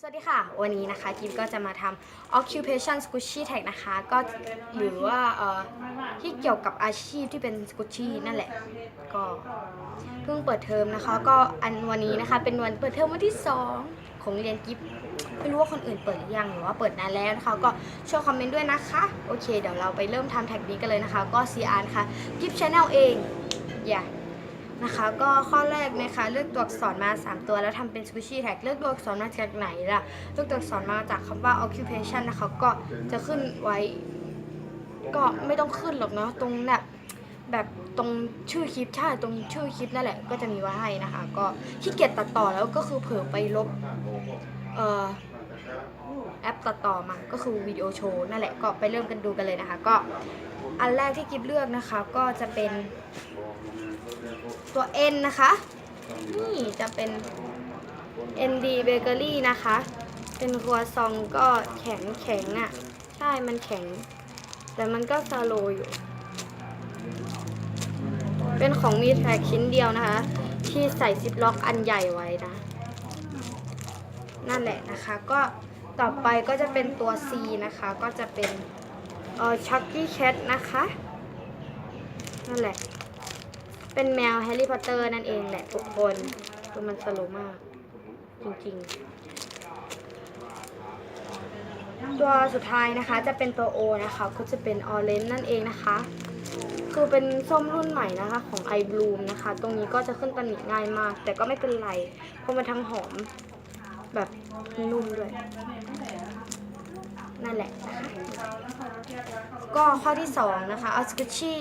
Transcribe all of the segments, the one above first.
สวัสดีค่ะวันนี้นะคะกิฟก็จะมาทำ occupation squishy tag นะคะก็หรือว่าที่เกี่ยวกับอาชีพที่เป็น squishy นั่นแหละก็เพิ่งเปิดเทอมนะคะก็วันนี้นะคะเป็นวันเปิดเทอมวันที่2ของเรียนกิฟไม่รู้ว่าคนอื่นเปิดหรือยังหรือว่าเปิดนานแล้วนะคะก็ช่วยคอมเมนต์ด้วยนะคะโอเคเดี๋ยวเราไปเริ่มทำแท็กนี้กันเลยนะคะก็ CR นะคะกิฟ Channel เองอย่านะคะก็ข้อแรกนะคะเลือกตัวอักษรมา3ตัวแล้วทำเป็น squishy tag เลือกตัวอักษรมาจากไหนล่ะเลือกตัวอักษรมาจากคำว่า occupation นะคะก็จะขึ้นไว้ก็ไม่ต้องขึ้นหรอกเนาะตรงแบบตรงชื่อคลิปใช่ตรงชื่อคลิปนั่นแหละก็จะมีไว้ให้นะคะก็ขี้เกียจตัดต่อแล้วก็คือเผลอไปลบแอปตัดต่อมาก็คือวิดีโอโชว์นั่นแหละก็ไปเริ่มกันดูกันเลยนะคะก็อันแรกที่กิฟเลือกนะคะก็จะเป็นตัว N นะคะนี่จะเป็น ND Bakery นะคะเป็นครัวซองก็แข็งอ่ะใช่มันแข็งแต่มันก็สโลอยู่เป็นของมีแท็กชิ้นเดียวนะคะที่ใส่ซิปล็อกอันใหญ่ไว้นะนั่นแหละนะคะก็ต่อไปก็จะเป็นตัว C นะคะก็จะเป็นChucky Cat นะคะนั่นแหละเป็นแมวแฮร์รี่พอตเตอร์นั่นเองแหละทุกคนคือมันสโลว์มากจริงๆตัวสุดท้ายนะคะจะเป็นตัว O นะคะก็จะเป็นออเรนจ์นั่นเองนะคะคือเป็นส้มรุ่นใหม่นะคะของ iBloom นะคะตรงนี้ก็จะขึ้นตำหนิง่ายมากแต่ก็ไม่เป็นไรเพราะมันทั้งหอมแบบนุ่มด้วยนั่นแหละนะคะก็ข้อที่2นะคะเอาสกุชชี่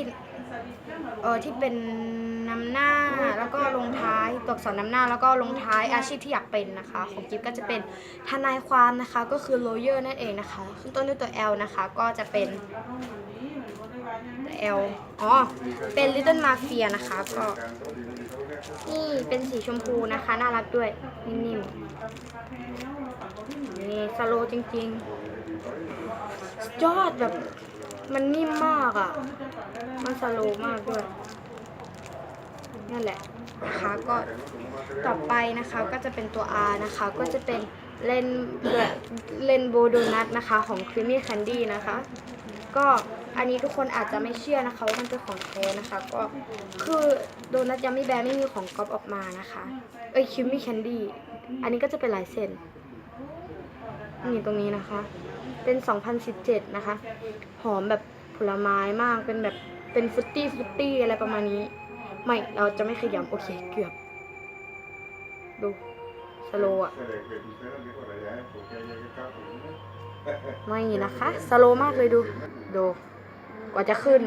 ที่เป็นนำหน้าแล้วก็ลงท้ายตัวอักษรนำหน้าแล้วก็ลงท้ายอาชีพที่อยากเป็นนะคะของกิฟก็จะเป็นทนายความนะคะก็คือ lawyer นั่นเองนะคะขึ้นต้นด้วยตัว L นะคะก็จะเป็นตัว L เป็น Little Mafia นะคะก็นี่เป็นสีชมพูนะคะน่ารักด้วยนิ่มๆนี่สโลจริงๆยอดแบบมันนิ่มมากอ่ะมันสโลมากด้วยนั่นแหละนะคะก็ต่อไปนะคะก็จะเป็นตัว R นะคะก็จะเป็นเลนโบโดนัทนะคะของ Creamy Candy นะคะก็อันนี้ทุกคนอาจจะไม่เชื่อนะคะว่ามันเป็นของแท้นะคะก็คือโดนัทยังไม่แบนไม่มีของก๊อปออกมานะคะCreamy Candy อันนี้ก็จะเป็นลายเส้นนี่ตรงนี้นะคะเป็น 2017 นะคะหอมแบบผลไม้มากเป็นแบบเป็นฟรุตตี้อะไรประมาณนี้ไม่เราจะไม่ขยำโอเคเกือบดูสโลว์อะไม่นะคะสโลว์มากเลยดูกว่าจะขึ้น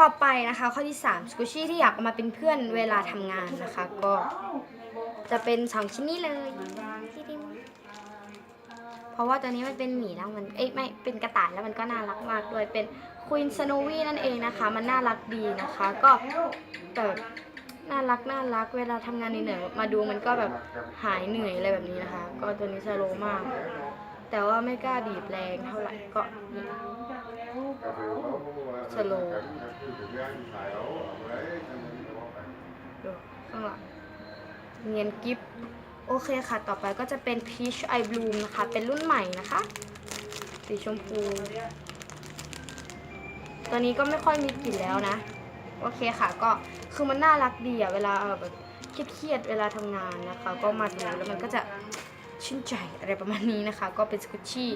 ต่อไปนะคะข้อที่3สกูชี่ที่อยากเอามาเป็นเพื่อนเวลาทำงานนะคะก็จะเป็น2ชิ้นนี้เลยเพราะว่าตัวนี้มันเป็นหมีแล้วมันไม่เป็นกระต่ายแล้วมันก็น่ารักมากด้วยเป็นควีนสโนวี่นั่นเองนะคะมันน่ารักดีนะคะก็แบบน่ารักเวลาทำงานเหนื่อยมาดูมันก็แบบหายเหนื่อยอะไรแบบนี้นะคะก็ตัวนี้สโลว์มากแต่ว่าไม่กล้าบีบแรงเท่าไหร่ก็สโลว์ดูข้างหลังเนียนกิฟโอเคค่ะต่อไปก็จะเป็น Peach Eye Bloom นะคะเป็นรุ่นใหม่นะคะสีชมพูตัวนี้ก็ไม่ค่อยมีกลิ่นแล้วนะโอเคค่ะก็คือมันน่ารักดีอะเวลาแบบเครียดเวลาทำงานนะคะก็มาดูแล้วมันก็จะชื่นใจอะไรประมาณนี้นะคะก็เป็นสกุชชี่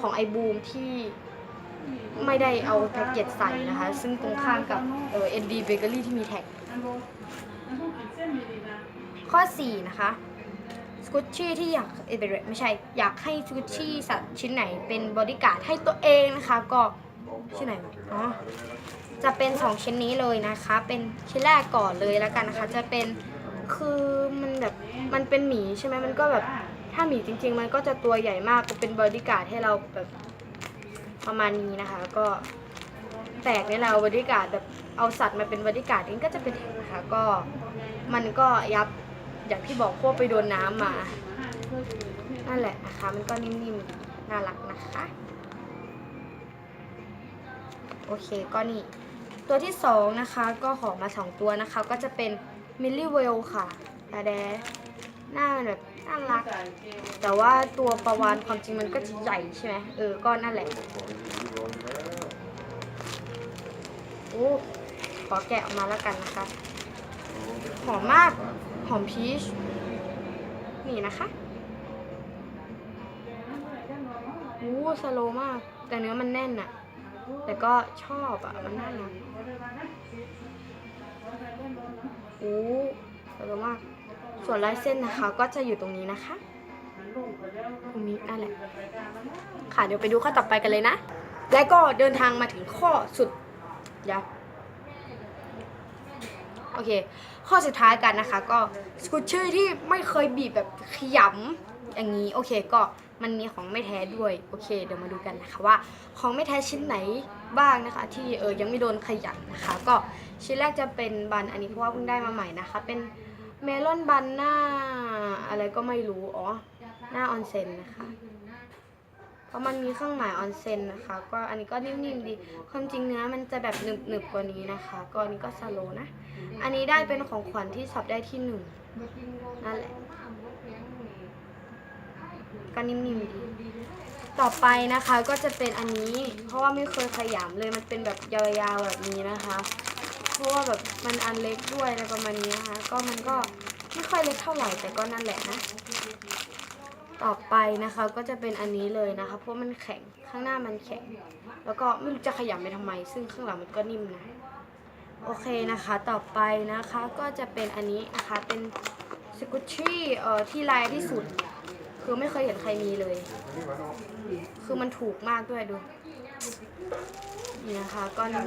ของ iBloom ที่ไม่ได้เอาแพ็กเกจใส่นะคะซึ่งตรงข้ามกับND Bakery ที่มีแท็กข้อ4นะคะสกุชชี่ที่อยากไม่ใช่อยากให้สกุชชี่สัตว์ชิ้นไหนเป็นบอดี้การ์ดให้ตัวเองนะคะก็ชิ้นไหนจะเป็น2ชิ้นนี้เลยนะคะเป็นชิ้นแรกก่อนเลยแล้วกันนะคะจะเป็นคือมันแบบมันเป็นหมีใช่ไหมมันก็แบบถ้าหมีจริงๆมันก็จะตัวใหญ่มากเป็นบอดี้การ์ดให้เราแบบประมาณนี้นะคะก็แปลกเนี่ยเราบอดี้การ์ดแบบเอาสัตว์มาเป็นบอดี้การ์ดนี่ก็จะเป็นนะคะก็มันก็ยับอย่างที่บอกพวกไปโดนน้ำมานั่นแหละนะคะมันก็นิ่มๆน่ารักนะคะโอเคก็นี่ตัวที่2นะคะก็ขอมา2ตัวนะคะก็จะเป็นมิลลี่เวลค่ะตาแดหน้าแบบ น่ารักแต่ว่าตัวปลาวาฬความจริงมันก็จะใหญ่ใช่ไหมก็นั่นแหละโอ้ขอแกะออกมาแล้วกันนะคะหอมมากหอมพีชนี่นะคะโอ้สโลว์มากแต่เนื้อมันแน่นอะแต่ก็ชอบอะมันน่ารักโอ้สโลว์มากส่วนลายเส้นนะคะก็จะอยู่ตรงนี้นะคะตรงนี้นั่นแหละค่ะเดี๋ยวไปดูข้อต่อไปกันเลยนะและก็เดินทางมาถึงข้อสุดเดี๋ยวโอเคข้อสุดท้ายกันนะคะก็สกูตเชอร์ที่ไม่เคยบีบแบบขยำอย่างนี้โอเคก็มันมีของไม่แท้ด้วยโอเคเดี๋ยวมาดูกันนะคะว่าของไม่แท้ชิ้นไหนบ้างนะคะที่ยังไม่โดนขยำนะคะก็ชิ้นแรกจะเป็นบันอันนี้เพราะว่าเพิ่งได้มาใหม่นะคะเป็นเมลอนบันหน้าอะไรก็ไม่รู้หน้าออนเซ็นนะคะเพราะมันมีเครื่องหมายออนเซ็นนะคะก็อันนี้ก็นิ่มๆดีความจริงเนื้อมันจะแบบหนึบๆกว่านี้นะคะก็อันนี้ก็สโลนะอันนี้ได้เป็นของขวัญที่สอบได้ที่1นั่นแหละก็นิ่มๆดีต่อไปนะคะก็จะเป็นอันนี้เพราะว่าไม่เคยขยำเลยมันเป็นแบบยาวๆแบบนี้นะคะเพราะว่าแบบมันอันเล็กด้วยอะไรประมาณนี้นะคะก็มันก็ไม่ค่อยเล็กเท่าไหร่แต่ก็นั่นแหละนะต่อไปนะคะก็จะเป็นอันนี้เลยนะคะเพราะมันแข็งข้างหน้ามันแข็งแล้วก็ไม่รู้จะขยำไปทำไมซึ่งข้างหลังมันก็นิ่มนะโอเคนะคะต่อไปนะคะก็จะเป็นอันนี้นะคะเป็นสกูชี่ที่ลายที่สุดคือไม่เคยเห็นใครมีเลยคือมันถูกมากด้วยดูนี่นะคะก็นี่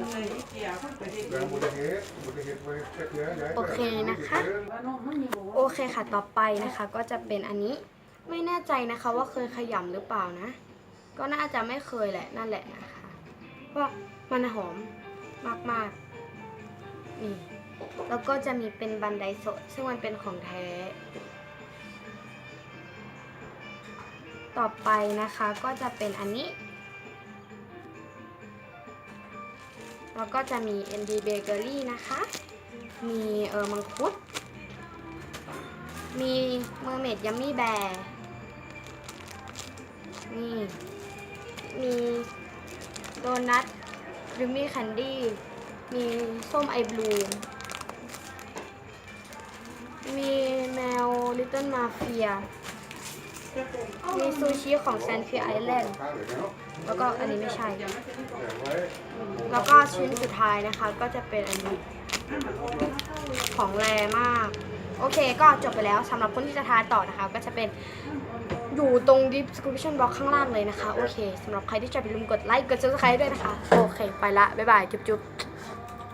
โอเคนะคะโอเคค่ะต่อไปนะคะก็จะเป็นอันนี้ไม่แน่ใจนะคะว่าเคยขยำหรือเปล่านะก็น่าจะไม่เคยแหละนั่นแหละนะคะว่ามันหอมมากๆนี่แล้วก็จะมีเป็นบันไดโซะซึ่งมันเป็นของแท้ต่อไปนะคะก็จะเป็นอันนี้แล้วก็จะมี ND Bakery นะคะมีมังคุดมีเมอร์เมดยัมมี่แบร์นี่มีโดนัทริมมี่แคนดี้มีส้มไอบลูมีแมวลิตเติ้ลมาเฟียมีซูชิของแซนฟิลไอแลนด์แล้วก็อันนี้ไม่ใช่แล้วก็ชิ้นสุดท้ายนะคะก็จะเป็นอันนี้ของแรมากโอเคก็จบไปแล้วสำหรับคนที่จะทายต่อนะคะก็จะเป็นอยู่ตรง description box ข้างล่างเลยนะคะโอเคสำหรับใครที่ชอบอย่าลืมกดไลค์กด subscribe ด้วยนะคะโอเคไปละบ๊ายบายจุ๊บ